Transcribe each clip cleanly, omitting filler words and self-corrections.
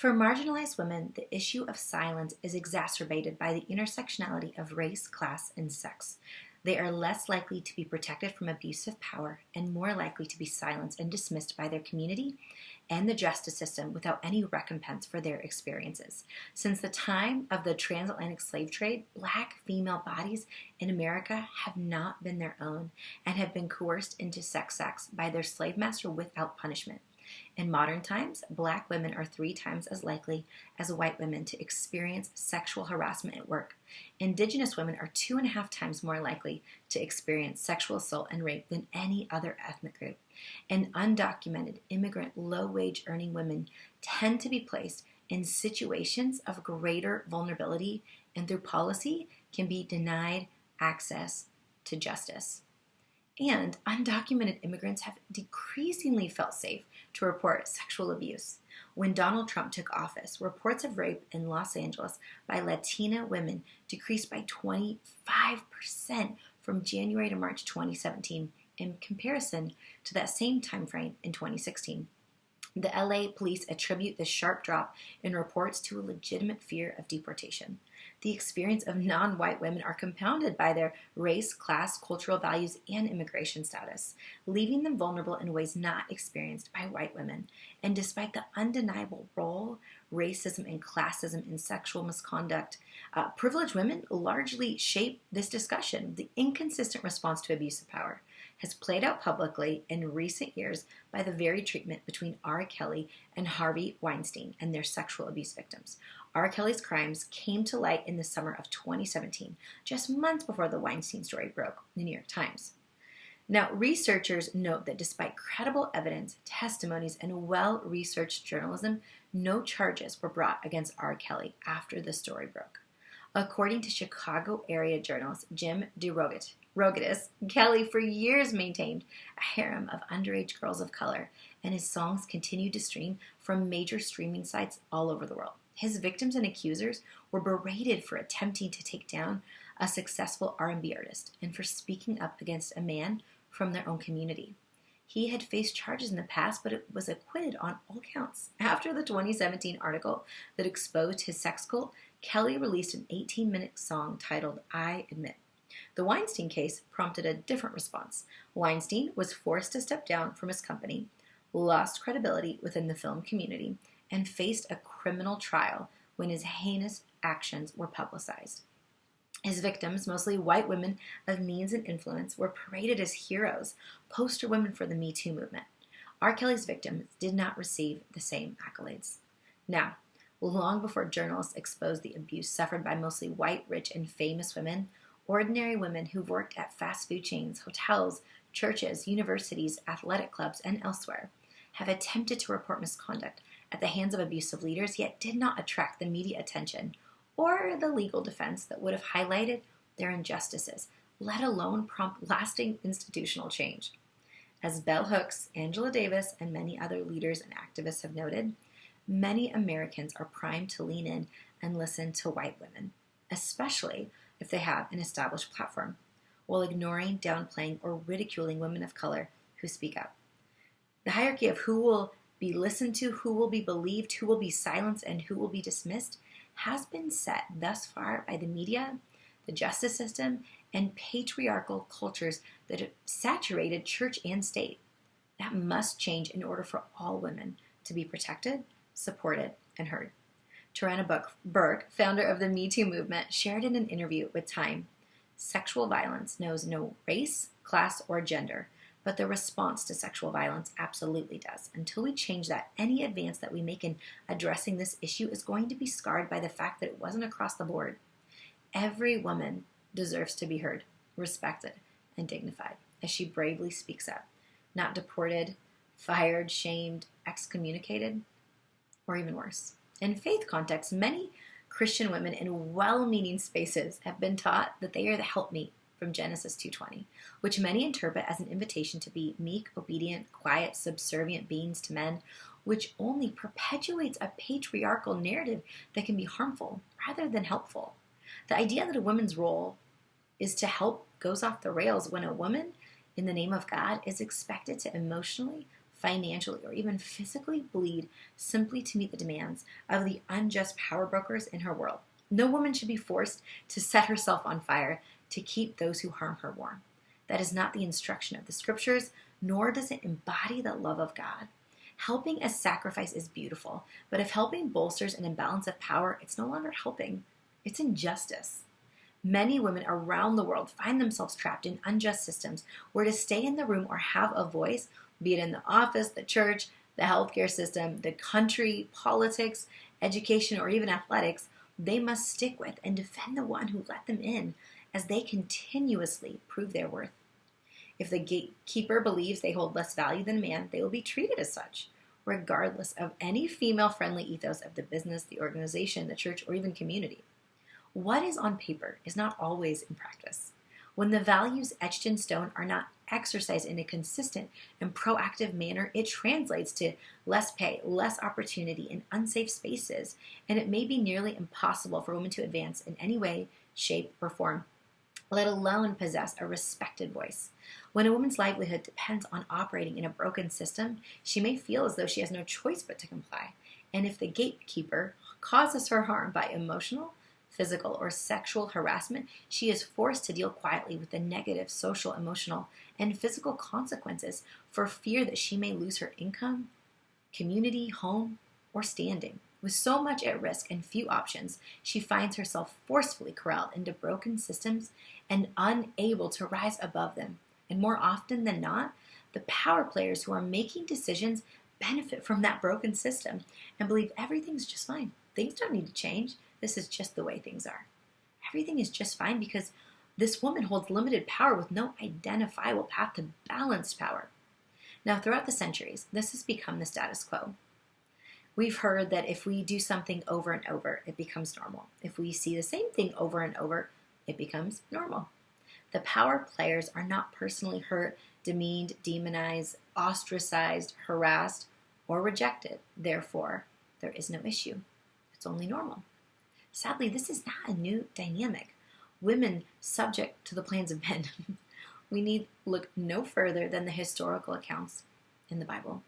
For marginalized women, the issue of silence is exacerbated by the intersectionality of race, class, and sex. They are less likely to be protected from abuse of power and more likely to be silenced and dismissed by their community and the justice system without any recompense for their experiences. Since the time of the transatlantic slave trade, Black female bodies in America have not been their own and have been coerced into sex acts by their slave master without punishment. In modern times, Black women are 3 times as likely as white women to experience sexual harassment at work. Indigenous women are 2.5 times more likely to experience sexual assault and rape than any other ethnic group. And undocumented, immigrant, low-wage earning women tend to be placed in situations of greater vulnerability and through policy can be denied access to justice. And undocumented immigrants have decreasingly felt safe to report sexual abuse. When Donald Trump took office, reports of rape in Los Angeles by Latina women decreased by 25% from January to March 2017 in comparison to that same time frame in 2016. The LA police attribute this sharp drop in reports to a legitimate fear of deportation. The experience of non-white women are compounded by their race, class, cultural values, and immigration status, leaving them vulnerable in ways not experienced by white women. And despite the undeniable role racism and classism in sexual misconduct, privileged women largely shape this discussion. The inconsistent response to abuse of power has played out publicly in recent years by the very treatment between R. Kelly and Harvey Weinstein and their sexual abuse victims. R. Kelly's crimes came to light in the summer of 2017, just months before the Weinstein story broke in the New York Times. Now, researchers note that despite credible evidence, testimonies, and well-researched journalism, no charges were brought against R. Kelly after the story broke. According to Chicago area journalist Jim DeRogatis, Kelly for years maintained a harem of underage girls of color, and his songs continued to stream from major streaming sites all over the world. His victims and accusers were berated for attempting to take down a successful R&B artist and for speaking up against a man from their own community. He had faced charges in the past, but was acquitted on all counts. After the 2017 article that exposed his sex cult, Kelly released an 18-minute song titled I Admit. The Weinstein case prompted a different response. Weinstein was forced to step down from his company, lost credibility within the film community, and faced a criminal trial when his heinous actions were publicized. His victims, mostly white women of means and influence, were paraded as heroes, poster women for the Me Too movement. R. Kelly's victims did not receive the same accolades. Now, long before journalists exposed the abuse suffered by mostly white, rich, and famous women, ordinary women who worked at fast food chains, hotels, churches, universities, athletic clubs, and elsewhere have attempted to report misconduct at the hands of abusive leaders, yet did not attract the media attention or the legal defense that would have highlighted their injustices, let alone prompt lasting institutional change. As Bell Hooks, Angela Davis, and many other leaders and activists have noted, many Americans are primed to lean in and listen to white women, especially if they have an established platform, while ignoring, downplaying, or ridiculing women of color who speak up. The hierarchy of who will be listened to, who will be believed, who will be silenced, and who will be dismissed has been set thus far by the media, the justice system, and patriarchal cultures that have saturated church and state. That must change in order for all women to be protected, supported, and heard. Tarana Burke, founder of the Me Too movement, shared in an interview with Time, "Sexual violence knows no race, class, or gender, but the response to sexual violence absolutely does. Until we change that, any advance that we make in addressing this issue is going to be scarred by the fact that it wasn't across the board. Every woman deserves to be heard, respected, and dignified as she bravely speaks up, not deported, fired, shamed, excommunicated, or even worse." In faith contexts, many Christian women in well-meaning spaces have been taught that they are the helpmeet from Genesis 2:20, which many interpret as an invitation to be meek, obedient, quiet, subservient beings to men, which only perpetuates a patriarchal narrative that can be harmful rather than helpful. The idea that a woman's role is to help goes off the rails when a woman, in the name of God, is expected to emotionally, financially, or even physically bleed simply to meet the demands of the unjust power brokers in her world. No woman should be forced to set herself on fire to keep those who harm her warm. That is not the instruction of the scriptures, nor does it embody the love of God. Helping as sacrifice is beautiful, but if helping bolsters an imbalance of power, it's no longer helping. It's injustice. Many women around the world find themselves trapped in unjust systems where to stay in the room or have a voice, be it in the office, the church, the healthcare system, the country, politics, education, or even athletics, they must stick with and defend the one who let them in as they continuously prove their worth. If the gatekeeper believes they hold less value than a man, they will be treated as such, regardless of any female-friendly ethos of the business, the organization, the church, or even community. What is on paper is not always in practice. When the values etched in stone are not exercised in a consistent and proactive manner, it translates to less pay, less opportunity, and unsafe spaces, and it may be nearly impossible for women to advance in any way, shape, or form, let alone possess a respected voice. When a woman's livelihood depends on operating in a broken system, she may feel as though she has no choice but to comply. And if the gatekeeper causes her harm by emotional, physical, or sexual harassment, she is forced to deal quietly with the negative social, emotional, and physical consequences for fear that she may lose her income, community, home, or standing. With so much at risk and few options, she finds herself forcefully corralled into broken systems and unable to rise above them. And more often than not, the power players who are making decisions benefit from that broken system and believe everything's just fine. Things don't need to change. This is just the way things are. Everything is just fine because this woman holds limited power with no identifiable path to balanced power. Now, throughout the centuries, this has become the status quo. We've heard that if we do something over and over, it becomes normal. If we see the same thing over and over, it becomes normal. The power players are not personally hurt, demeaned, demonized, ostracized, harassed, or rejected. Therefore, there is no issue. It's only normal. Sadly, this is not a new dynamic. Women subject to the plans of men. We need look no further than the historical accounts in the Bible.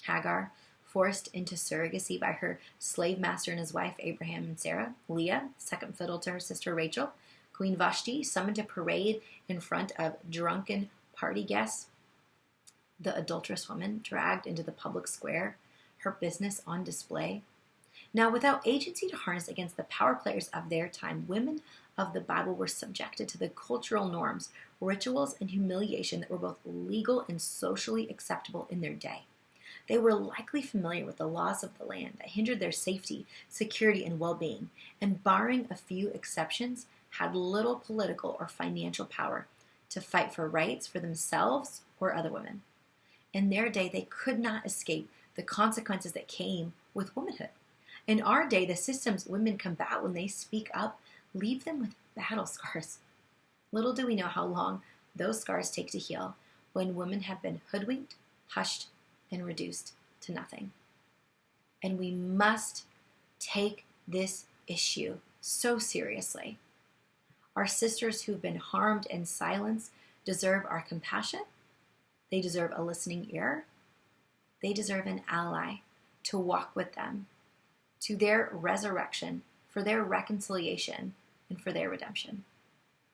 Hagar, forced into surrogacy by her slave master and his wife, Abraham and Sarah. Leah, second fiddle to her sister Rachel. Queen Vashti, summoned to parade in front of drunken party guests. The adulterous woman, dragged into the public square, her business on display. Now, without agency to harness against the power players of their time, women of the Bible were subjected to the cultural norms, rituals, and humiliation that were both legal and socially acceptable in their day. They were likely familiar with the laws of the land that hindered their safety, security, and well-being, and barring a few exceptions, had little political or financial power to fight for rights for themselves or other women. In their day, they could not escape the consequences that came with womanhood. In our day, the systems women combat when they speak up leave them with battle scars. Little do we know how long those scars take to heal when women have been hoodwinked, hushed, and reduced to nothing. And we must take this issue so seriously. Our sisters who've been harmed and silenced deserve our compassion. They deserve a listening ear. They deserve an ally to walk with them to their resurrection, for their reconciliation, and for their redemption.